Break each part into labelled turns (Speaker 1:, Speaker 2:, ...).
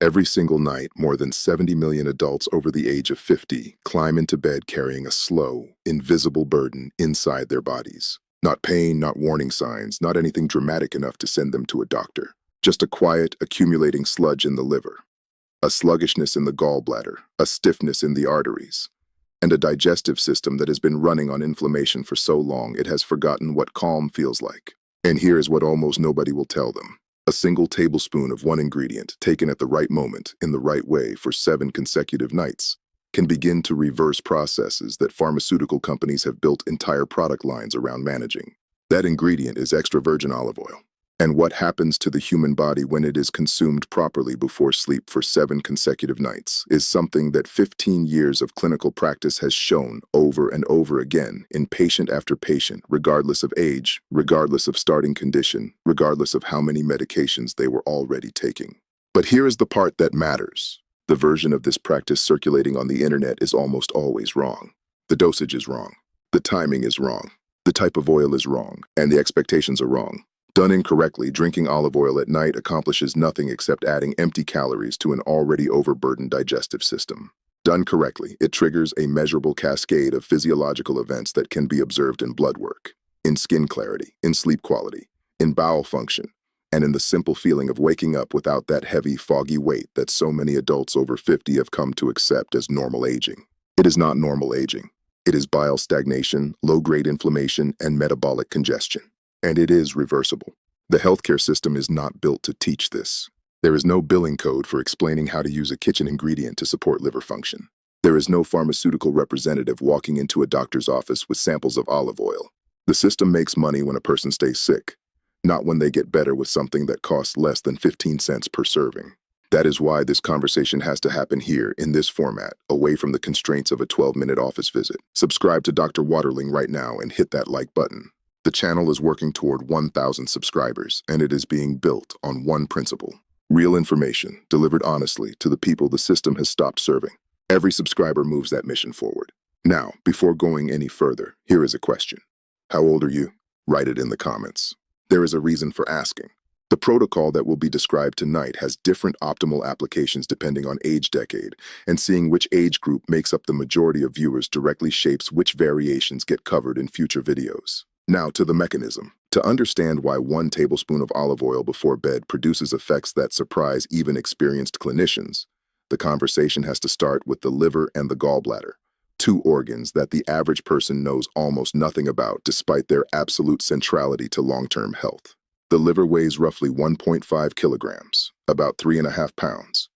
Speaker 1: Every single night, more than 70 million adults over the age of 50 climb into bed carrying a slow, invisible burden inside their bodies. Not pain, not warning signs, not anything dramatic enough to send them to a doctor. Just a quiet, accumulating sludge in the liver, a sluggishness in the gallbladder, a stiffness in the arteries, and a digestive system that has been running on inflammation for so long it has forgotten what calm feels like. And here is what almost nobody will tell them. A single tablespoon of one ingredient, taken at the right moment, in the right way for 7 consecutive nights, can begin to reverse processes that pharmaceutical companies have built entire product lines around managing. That ingredient is extra virgin olive oil. And what happens to the human body when it is consumed properly before sleep for 7 consecutive nights is something that 15 years of clinical practice has shown over and over again in patient after patient, regardless of age, regardless of starting condition, regardless of how many medications they were already taking. But here is the part that matters. The version of this practice circulating on the internet is almost always wrong. The dosage is wrong. The timing is wrong. The type of oil is wrong. And the expectations are wrong. Done incorrectly, drinking olive oil at night accomplishes nothing except adding empty calories to an already overburdened digestive system. Done correctly, it triggers a measurable cascade of physiological events that can be observed in blood work, in skin clarity, in sleep quality, in bowel function, and in the simple feeling of waking up without that heavy, foggy weight that so many adults over 50 have come to accept as normal aging. It is not normal aging. It is bile stagnation, low-grade inflammation, and metabolic congestion. And it is reversible. The healthcare system is not built to teach this. There is no billing code for explaining how to use a kitchen ingredient to support liver function. There is no pharmaceutical representative walking into a doctor's office with samples of olive oil. The system makes money when a person stays sick, not when they get better with something that costs less than 15 cents per serving. That is why this conversation has to happen here in this format, away from the constraints of a 12-minute office visit. Subscribe to Dr. Waterling right now and hit that like button. The channel is working toward 1,000 subscribers, and it is being built on one principle: real information, delivered honestly to the people the system has stopped serving. Every subscriber moves that mission forward. Now, before going any further, here is a question. How old are you? Write it in the comments. There is a reason for asking. The protocol that will be described tonight has different optimal applications depending on age decade, and seeing which age group makes up the majority of viewers directly shapes which variations get covered in future videos. Now to the mechanism. To understand why 1 tablespoon of olive oil before bed produces effects that surprise even experienced clinicians, the conversation has to start with the liver and the gallbladder, 2 organs that the average person knows almost nothing about despite their absolute centrality to long-term health. The liver weighs roughly 1.5 kilograms, about 3.5 pounds,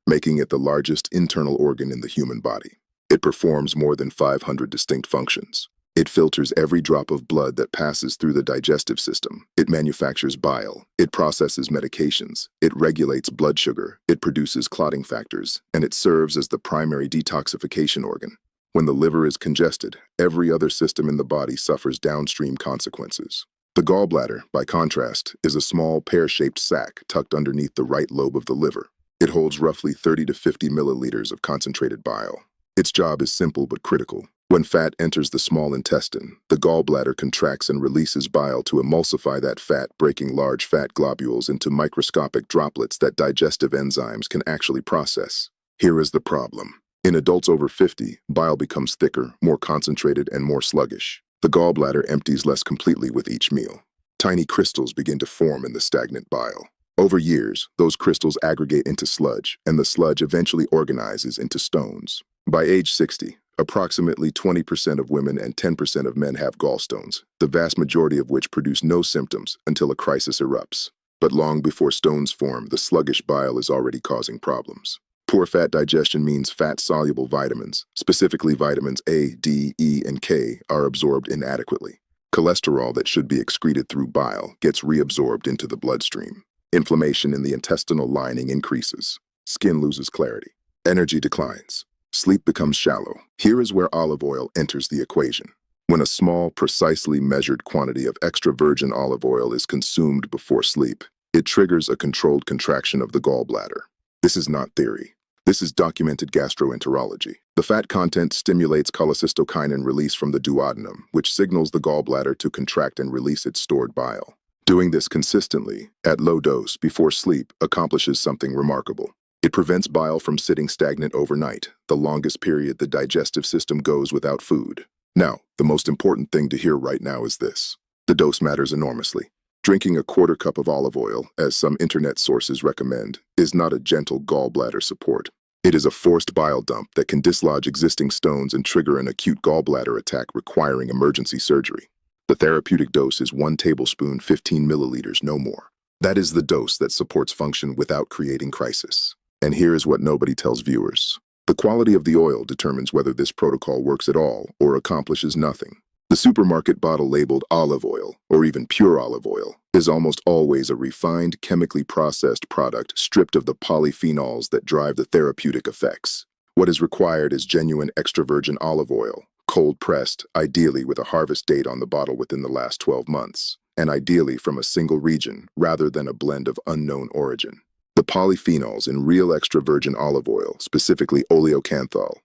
Speaker 1: making it the largest internal organ in the human body. It performs more than 500 distinct functions. It filters every drop of blood that passes through the digestive system. It manufactures bile. It processes medications. It regulates blood sugar. It produces clotting factors. And it serves as the primary detoxification organ. When the liver is congested, every other system in the body suffers downstream consequences. The gallbladder, by contrast, is a small pear-shaped sac tucked underneath the right lobe of the liver. It holds roughly 30 to 50 milliliters of concentrated bile. Its job is simple but critical. When fat enters the small intestine, the gallbladder contracts and releases bile to emulsify that fat, breaking large fat globules into microscopic droplets that digestive enzymes can actually process. Here is the problem. In adults over 50, bile becomes thicker, more concentrated, and more sluggish. The gallbladder empties less completely with each meal. Tiny crystals begin to form in the stagnant bile. Over years, those crystals aggregate into sludge, and the sludge eventually organizes into stones. By age 60, approximately 20% of women and 10% of men have gallstones, the vast majority of which produce no symptoms until a crisis erupts. But long before stones form, the sluggish bile is already causing problems. Poor fat digestion means fat-soluble vitamins, specifically vitamins A, D, E, and K, are absorbed inadequately. Cholesterol that should be excreted through bile gets reabsorbed into the bloodstream. Inflammation in the intestinal lining increases. Skin loses clarity. Energy declines. Sleep becomes shallow. Here is where olive oil enters the equation. When a small, precisely measured quantity of extra virgin olive oil is consumed before sleep, it triggers a controlled contraction of the gallbladder. This is not theory. This is documented gastroenterology. The fat content stimulates cholecystokinin release from the duodenum, which signals the gallbladder to contract and release its stored bile. Doing this consistently, at low dose, before sleep, accomplishes something remarkable. It prevents bile from sitting stagnant overnight, the longest period the digestive system goes without food. Now, the most important thing to hear right now is this. The dose matters enormously. Drinking a quarter cup of olive oil, as some internet sources recommend, is not a gentle gallbladder support. It is a forced bile dump that can dislodge existing stones and trigger an acute gallbladder attack requiring emergency surgery. The therapeutic dose is 1 tablespoon, 15 milliliters, no more. That is the dose that supports function without creating crisis. And here is what nobody tells viewers. The quality of the oil determines whether this protocol works at all or accomplishes nothing. The supermarket bottle labeled olive oil, or even pure olive oil, is almost always a refined, chemically processed product stripped of the polyphenols that drive the therapeutic effects. What is required is genuine extra virgin olive oil, cold-pressed, ideally with a harvest date on the bottle within the last 12 months, and ideally from a single region rather than a blend of unknown origin. The polyphenols in real extra virgin olive oil, specifically oleocanthal,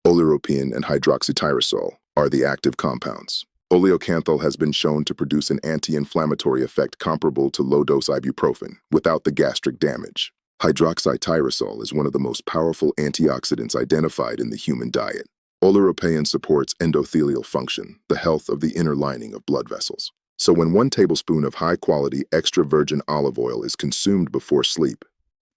Speaker 1: oleuropein, and hydroxytyrosol, are the active compounds. Oleocanthal has been shown to produce an anti-inflammatory effect comparable to low-dose ibuprofen, without the gastric damage. Hydroxytyrosol is one of the most powerful antioxidants identified in the human diet. Oleuropein supports endothelial function, the health of the inner lining of blood vessels. So when 1 tablespoon of high-quality extra virgin olive oil is consumed before sleep,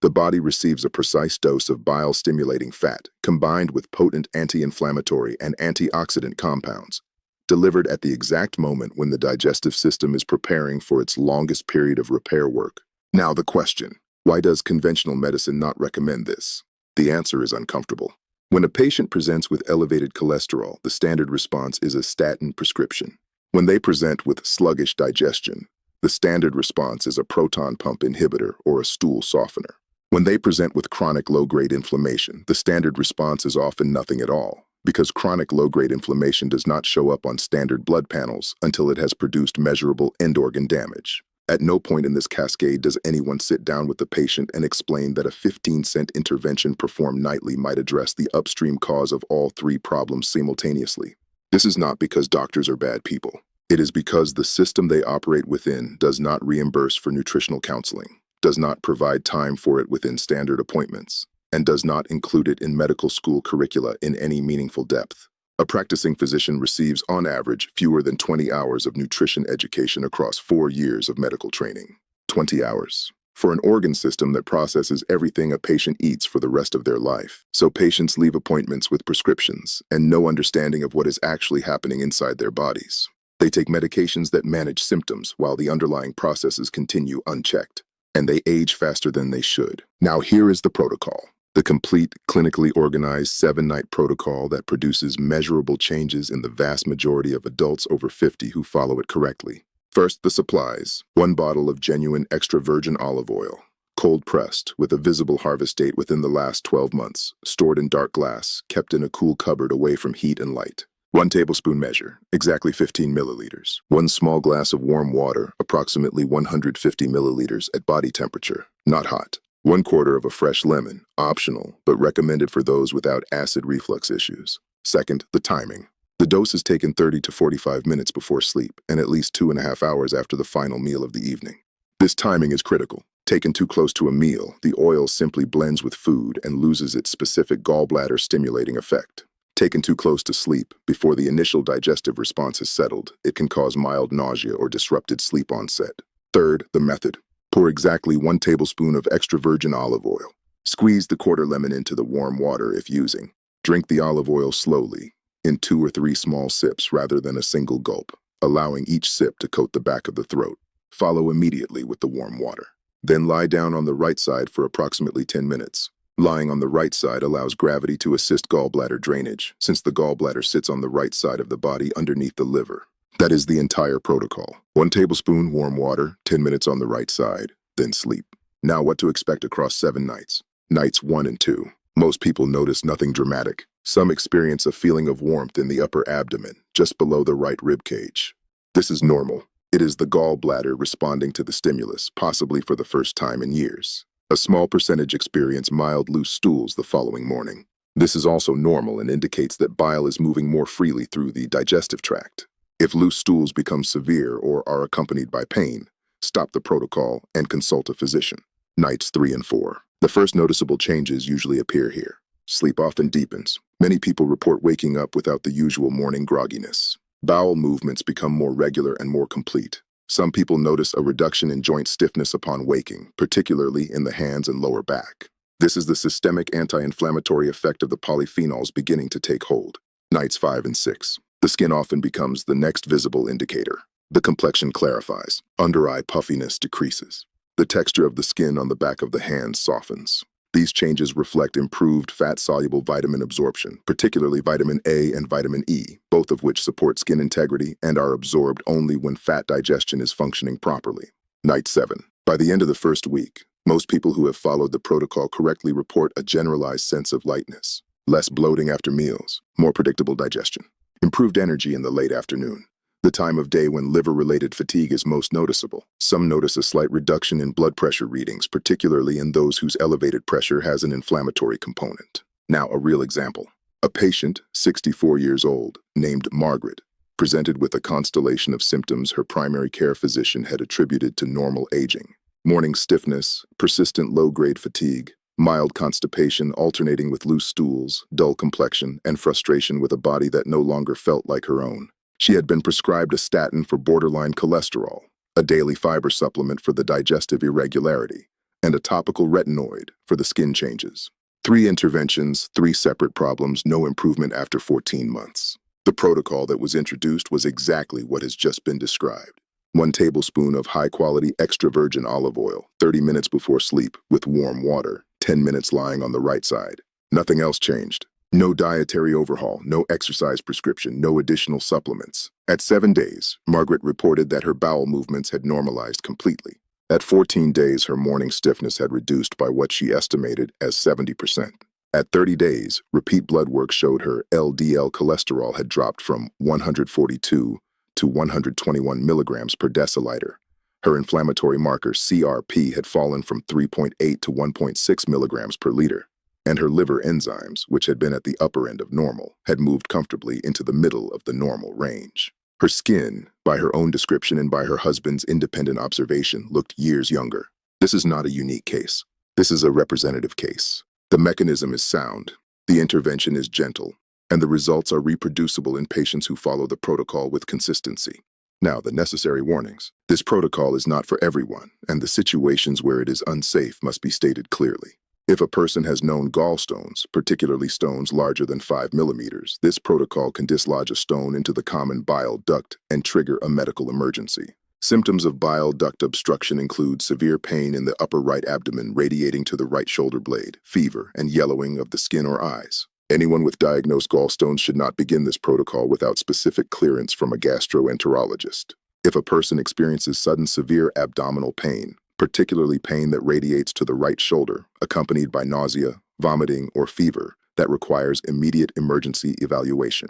Speaker 1: the body receives a precise dose of bile-stimulating fat, combined with potent anti-inflammatory and antioxidant compounds, delivered at the exact moment when the digestive system is preparing for its longest period of repair work. Now the question, why does conventional medicine not recommend this? The answer is uncomfortable. When a patient presents with elevated cholesterol, the standard response is a statin prescription. When they present with sluggish digestion, the standard response is a proton pump inhibitor or a stool softener. When they present with chronic low-grade inflammation, the standard response is often nothing at all, because chronic low-grade inflammation does not show up on standard blood panels until it has produced measurable end-organ damage. At no point in this cascade does anyone sit down with the patient and explain that a 15-cent intervention performed nightly might address the upstream cause of all 3 problems simultaneously. This is not because doctors are bad people. It is because the system they operate within does not reimburse for nutritional counseling, does not provide time for it within standard appointments, and does not include it in medical school curricula in any meaningful depth. A practicing physician receives, on average, fewer than 20 hours of nutrition education across 4 years of medical training. 20 hours. For an organ system that processes everything a patient eats for the rest of their life. So patients leave appointments with prescriptions and no understanding of what is actually happening inside their bodies. They take medications that manage symptoms while the underlying processes continue unchecked. And they age faster than they should. Now here is the protocol. The complete, clinically organized 7-night protocol that produces measurable changes in the vast majority of adults over 50 who follow it correctly. First, the supplies. 1 bottle of genuine extra virgin olive oil, cold-pressed, with a visible harvest date within the last 12 months, stored in dark glass, kept in a cool cupboard away from heat and light. 1 tablespoon measure, exactly 15 milliliters. 1 small glass of warm water, approximately 150 milliliters at body temperature, not hot. 1/4 of a fresh lemon, optional, but recommended for those without acid reflux issues. Second, the timing. The dose is taken 30 to 45 minutes before sleep and at least 2.5 hours after the final meal of the evening. This timing is critical. Taken too close to a meal, the oil simply blends with food and loses its specific gallbladder stimulating effect. Taken too close to sleep, before the initial digestive response has settled, it can cause mild nausea or disrupted sleep onset. Third, the method. Pour exactly 1 tablespoon of extra virgin olive oil. Squeeze the quarter lemon into the warm water if using. Drink the olive oil slowly, in 2 or 3 small sips rather than a single gulp, allowing each sip to coat the back of the throat. Follow immediately with the warm water. Then lie down on the right side for approximately 10 minutes. Lying on the right side allows gravity to assist gallbladder drainage, since the gallbladder sits on the right side of the body underneath the liver. That is the entire protocol. 1 tablespoon warm water, 10 minutes on the right side, then sleep. Now what to expect across 7 nights. Nights 1 and 2. Most people notice nothing dramatic. Some experience a feeling of warmth in the upper abdomen, just below the right rib cage. This is normal. It is the gallbladder responding to the stimulus, possibly for the first time in years. A small percentage experience mild loose stools the following morning. This is also normal and indicates that bile is moving more freely through the digestive tract. If loose stools become severe or are accompanied by pain, stop the protocol and consult a physician. Nights 3 and 4. The first noticeable changes usually appear here. Sleep often deepens. Many people report waking up without the usual morning grogginess. Bowel movements become more regular and more complete. Some people notice a reduction in joint stiffness upon waking, particularly in the hands and lower back. This is the systemic anti-inflammatory effect of the polyphenols beginning to take hold. Nights 5 and 6. The skin often becomes the next visible indicator. The complexion clarifies. Under-eye puffiness decreases. The texture of the skin on the back of the hands softens. These changes reflect improved fat-soluble vitamin absorption, particularly vitamin A and vitamin E, both of which support skin integrity and are absorbed only when fat digestion is functioning properly. Night 7. By the end of the first week, most people who have followed the protocol correctly report a generalized sense of lightness, less bloating after meals, more predictable digestion, improved energy in the late afternoon, the time of day when liver-related fatigue is most noticeable. Some notice a slight reduction in blood pressure readings, particularly in those whose elevated pressure has an inflammatory component. Now, a real example. A patient, 64 years old, named Margaret, presented with a constellation of symptoms her primary care physician had attributed to normal aging. Morning stiffness, persistent low-grade fatigue, mild constipation alternating with loose stools, dull complexion, and frustration with a body that no longer felt like her own. She had been prescribed a statin for borderline cholesterol, a daily fiber supplement for the digestive irregularity, and a topical retinoid for the skin changes. 3 interventions, 3 separate problems, no improvement after 14 months. The protocol that was introduced was exactly what has just been described. 1 tablespoon of high-quality extra virgin olive oil, 30 minutes before sleep, with warm water, 10 minutes lying on the right side. Nothing else changed. No dietary overhaul, no exercise prescription, no additional supplements. At 7 days, Margaret reported that her bowel movements had normalized completely. At 14 days, her morning stiffness had reduced by what she estimated as 70%. At 30 days, repeat blood work showed her LDL cholesterol had dropped from 142 to 121 milligrams per deciliter. Her inflammatory marker CRP had fallen from 3.8 to 1.6 milligrams per liter. And her liver enzymes, which had been at the upper end of normal, had moved comfortably into the middle of the normal range. Her skin, by her own description and by her husband's independent observation, looked years younger. This is not a unique case. This is a representative case. The mechanism is sound, the intervention is gentle, and the results are reproducible in patients who follow the protocol with consistency. Now, the necessary warnings. This protocol is not for everyone, and the situations where it is unsafe must be stated clearly. If a person has known gallstones, particularly stones larger than 5 millimeters, this protocol can dislodge a stone into the common bile duct and trigger a medical emergency. Symptoms of bile duct obstruction include severe pain in the upper right abdomen radiating to the right shoulder blade, fever, and yellowing of the skin or eyes. Anyone with diagnosed gallstones should not begin this protocol without specific clearance from a gastroenterologist. If a person experiences sudden severe abdominal pain, particularly pain that radiates to the right shoulder, accompanied by nausea, vomiting, or fever that requires immediate emergency evaluation.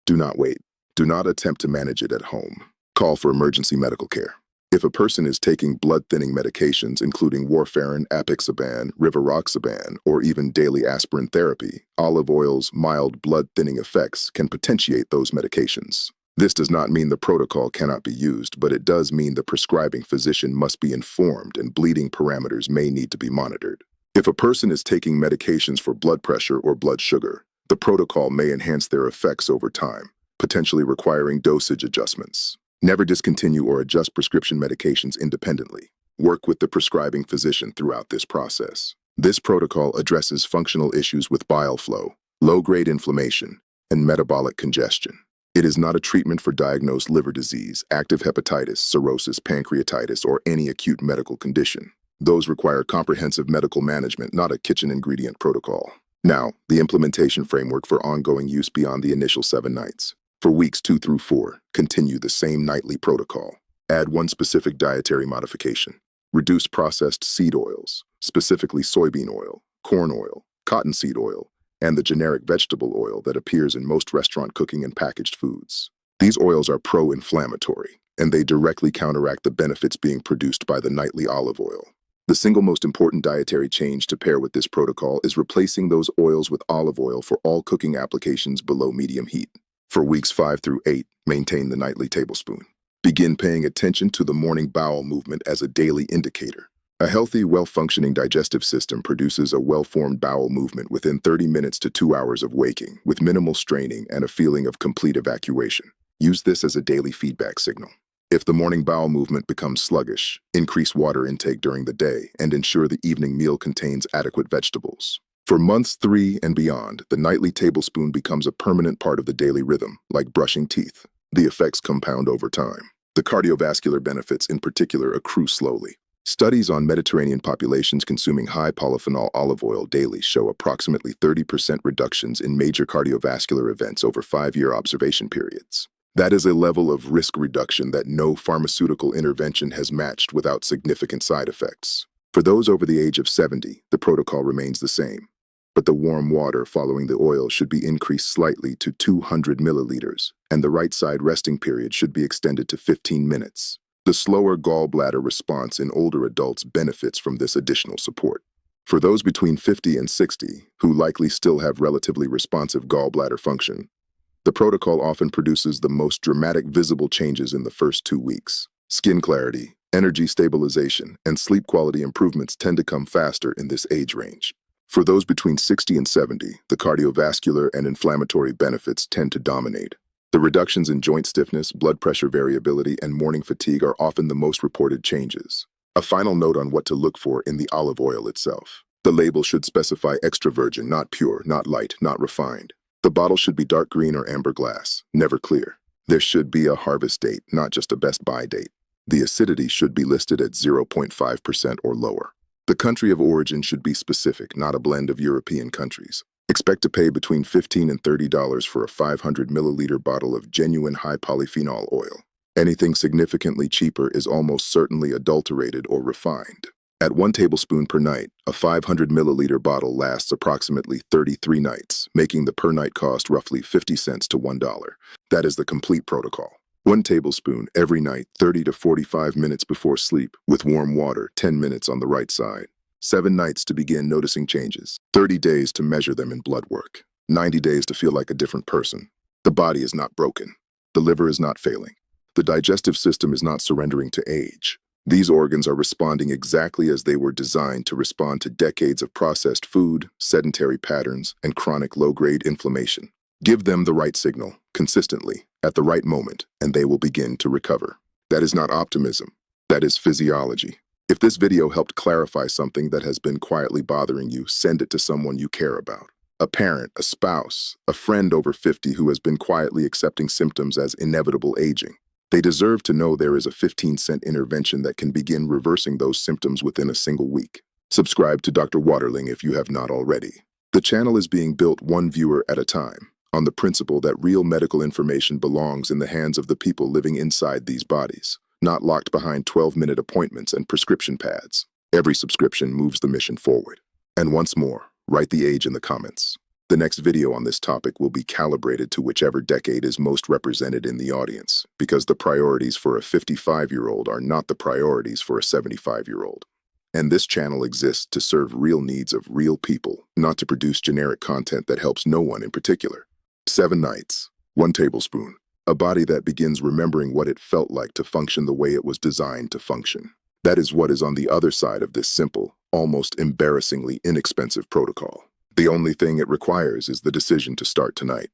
Speaker 1: Do not wait. Do not attempt to manage it at home. Call for emergency medical care. If a person is taking blood-thinning medications, including warfarin, apixaban, rivaroxaban, or even daily aspirin therapy, olive oil's mild blood-thinning effects can potentiate those medications. This does not mean the protocol cannot be used, but it does mean the prescribing physician must be informed and bleeding parameters may need to be monitored. If a person is taking medications for blood pressure or blood sugar, the protocol may enhance their effects over time, potentially requiring dosage adjustments. Never discontinue or adjust prescription medications independently. Work with the prescribing physician throughout this process. This protocol addresses functional issues with bile flow, low-grade inflammation, and metabolic congestion. It is not a treatment for diagnosed liver disease, active hepatitis, cirrhosis, pancreatitis, or any acute medical condition. Those require comprehensive medical management, not a kitchen ingredient protocol. Now, the implementation framework for ongoing use beyond the initial 7 nights. For weeks 2 through 4, continue the same nightly protocol. Add 1 specific dietary modification. Reduce processed seed oils, specifically soybean oil, corn oil, cottonseed oil, and the generic vegetable oil that appears in most restaurant cooking and packaged foods. These oils are pro-inflammatory, and they directly counteract the benefits being produced by the nightly olive oil. The single most important dietary change to pair with this protocol is replacing those oils with olive oil for all cooking applications below medium heat. For weeks 5 through 8, maintain the nightly tablespoon. Begin paying attention to the morning bowel movement as a daily indicator. A healthy, well-functioning digestive system produces a well-formed bowel movement within 30 minutes to 2 hours of waking, with minimal straining and a feeling of complete evacuation. Use this as a daily feedback signal. If the morning bowel movement becomes sluggish, increase water intake during the day and ensure the evening meal contains adequate vegetables. For months 3 and beyond, the nightly tablespoon becomes a permanent part of the daily rhythm, like brushing teeth. The effects compound over time. The cardiovascular benefits in particular accrue slowly. Studies on Mediterranean populations consuming high polyphenol olive oil daily show approximately 30% reductions in major cardiovascular events over 5-year observation periods. That is a level of risk reduction that no pharmaceutical intervention has matched without significant side effects. For those over the age of 70, the protocol remains the same, but the warm water following the oil should be increased slightly to 200 milliliters, and the right side resting period should be extended to 15 minutes. The slower gallbladder response in older adults benefits from this additional support. For those between 50 and 60, who likely still have relatively responsive gallbladder function, the protocol often produces the most dramatic visible changes in the first 2 weeks. Skin clarity, energy stabilization, and sleep quality improvements tend to come faster in this age range. For those between 60 and 70, the cardiovascular and inflammatory benefits tend to dominate. The reductions in joint stiffness, blood pressure variability, and morning fatigue are often the most reported changes. A final note on what to look for in the olive oil itself. The label should specify extra virgin, not pure, not light, not refined. The bottle should be dark green or amber glass, never clear. There should be a harvest date, not just a best buy date. The acidity should be listed at 0.5% or lower. The country of origin should be specific, not a blend of European countries. Expect to pay between $15 and $30 for a 500 milliliter bottle of genuine high polyphenol oil. Anything significantly cheaper is almost certainly adulterated or refined. At 1 tablespoon per night, a 500 milliliter bottle lasts approximately 33 nights, making the per night cost roughly 50 cents to $1. That is the complete protocol. 1 tablespoon every night, 30 to 45 minutes before sleep, with warm water, 10 minutes on the right side. 7 nights to begin noticing changes. 30 days to measure them in blood work. 90 days to feel like a different person. The body is not broken. The liver is not failing. The digestive system is not surrendering to age. These organs are responding exactly as they were designed to respond to decades of processed food, sedentary patterns, and chronic low-grade inflammation. Give them the right signal, consistently, at the right moment, and they will begin to recover. That is not optimism. That is physiology. If this video helped clarify something that has been quietly bothering you, send it to someone you care about. A parent, a spouse, a friend over 50 who has been quietly accepting symptoms as inevitable aging. They deserve to know there is a 15-cent intervention that can begin reversing those symptoms within a single week. Subscribe to Dr. Waterling if you have not already. The channel is being built one viewer at a time, on the principle that real medical information belongs in the hands of the people living inside these bodies, not locked behind 12-minute appointments and prescription pads. Every subscription moves the mission forward. And once more, write the age in the comments. The next video on this topic will be calibrated to whichever decade is most represented in the audience, because the priorities for a 55-year-old are not the priorities for a 75-year-old. And this channel exists to serve real needs of real people, not to produce generic content that helps no one in particular. 7 nights, 1 tablespoon, a body that begins remembering what it felt like to function the way it was designed to function. That is what is on the other side of this simple, almost embarrassingly inexpensive protocol. The only thing it requires is the decision to start tonight.